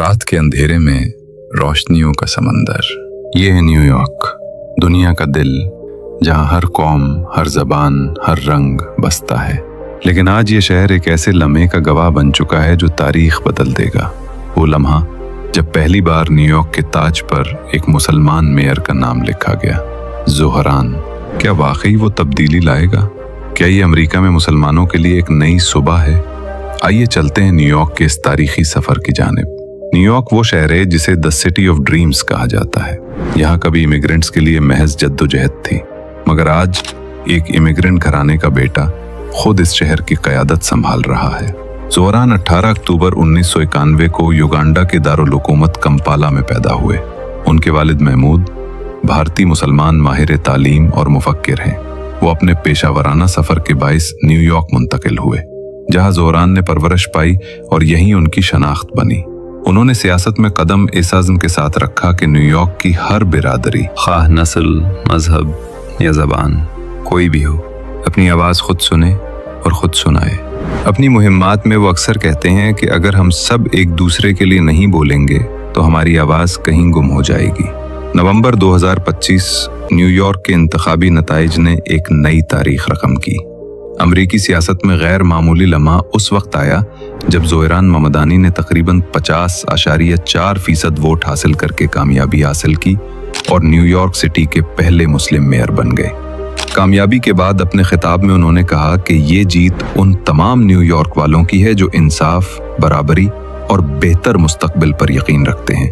रात के अंधेरे में रोशनियों का समंदर। ये है न्यूयॉर्क, दुनिया का दिल, जहाँ हर कौम, हर जबान, हर रंग बसता है। लेकिन आज ये शहर एक ऐसे लम्हे का गवाह बन चुका है जो तारीख बदल देगा। वो लम्हा जब पहली बार न्यूयॉर्क के ताज पर एक मुसलमान मेयर का नाम लिखा गया, ज़ोहरान। क्या वाकई वो तब्दीली लाएगा? क्या ये अमेरिका में मुसलमानों के लिए एक नई सुबह है? आइए चलते हैं न्यूयॉर्क के इस तारीखी सफर की जानिब। न्यूयॉर्क वो शहर है जिसे द सिटी ऑफ ड्रीम्स कहा जाता है। यहाँ कभी इमिग्रेंट्स के लिए महज जद्दोजहद थी, मगर आज एक इमिग्रेंट घराने का बेटा खुद इस शहर की क़यादत संभाल रहा है। ज़ोहरान 18 अक्टूबर 1991 को युगांडा के दारुल हुकूमत कंपाला में पैदा हुए। उनके वालिद महमूद भारतीय मुसलमान माहिर तालीम और मुफक्किर हैं। वो अपने पेशावराना सफ़र के बाइस न्यूयॉर्क मुंतकिल हुए, जहाँ ज़ोहरान ने परवरिश पाई और यहीं उनकी शनाख्त बनी। उन्होंने सियासत में कदम इस अज़्म के साथ रखा कि न्यूयॉर्क की हर बिरादरी, ख़्वाह नस्ल, मजहब या ज़बान कोई भी हो, अपनी आवाज़ खुद सुने और ख़ुद सुनाए। अपनी मुहिम्मात में वो अक्सर कहते हैं कि अगर हम सब एक दूसरे के लिए नहीं बोलेंगे तो हमारी आवाज़ कहीं गुम हो जाएगी। नवंबर 2025 न्यूयॉर्क के इंतखाबी नताइज ने एक नई तारीख रकम की। अमरीकी सियासत में गैर मामूली लम्हा उस वक्त आया जब ज़ोहरान ममदानी ने तकरीबन 50.4% वोट हासिल करके कामयाबी हासिल की और न्यूयॉर्क सिटी के पहले मुस्लिम मेयर बन गए। कामयाबी के बाद अपने खिताब में उन्होंने कहा कि ये जीत उन तमाम न्यूयॉर्क वालों की है जो इंसाफ, बराबरी और बेहतर मुस्तकबिल पर यकीन रखते हैं।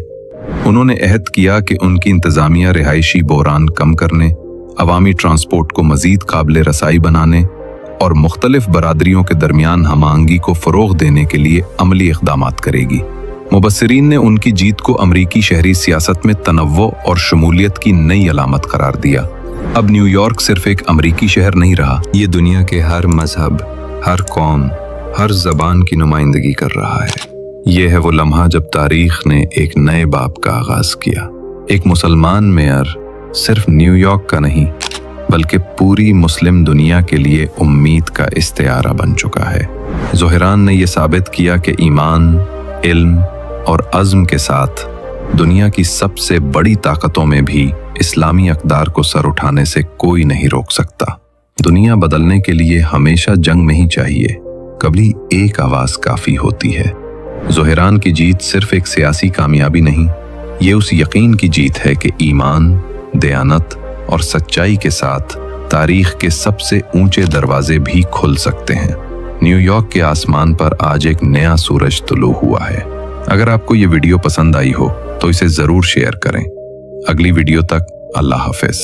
उन्होंने अहद किया कि उनकी इंतज़ामिया रिहायशी बहरान कम करने, अवामी ट्रांसपोर्ट को मज़ीद काबिल रसाई बनाने और मुख्तलिफ बरादरियों के दरमियान हमांगी को फ़रोग़ देने के लिए अमली इक़दामात करेगी। मुबस्सिरीन ने उनकी जीत को अमरीकी शहरी सियासत में तनव्वुअ और शमूलियत की नई अलामत करार दिया। अब न्यूयॉर्क सिर्फ एक अमरीकी शहर नहीं रहा, ये दुनिया के हर मजहब, हर कौम, हर ज़बान की नुमाइंदगी कर रहा है। ये है वो लम्हा जब तारीख ने एक नए बाब का आगाज़ किया। एक मुसलमान मेयर सिर्फ न्यूयॉर्क का नहीं बल्कि पूरी मुस्लिम दुनिया के लिए उम्मीद का इस्तिआरा बन चुका है। ज़ोहरान ने यह साबित किया कि ईमान, इल्म और अज़्म के साथ दुनिया की सबसे बड़ी ताकतों में भी इस्लामी अक़दार को सर उठाने से कोई नहीं रोक सकता। दुनिया बदलने के लिए हमेशा जंग नहीं चाहिए, कभी एक आवाज़ काफ़ी होती है। ज़ोहरान की जीत सिर्फ एक सियासी कामयाबी नहीं, ये उस यकीन की जीत है कि ईमान, दयानत और सच्चाई के साथ तारीख के सबसे ऊंचे दरवाजे भी खुल सकते हैं। न्यूयॉर्क के आसमान पर आज एक नया सूरज तुलू हुआ है। अगर आपको ये वीडियो पसंद आई हो तो इसे ज़रूर शेयर करें। अगली वीडियो तक अल्लाह हाफ़िज़।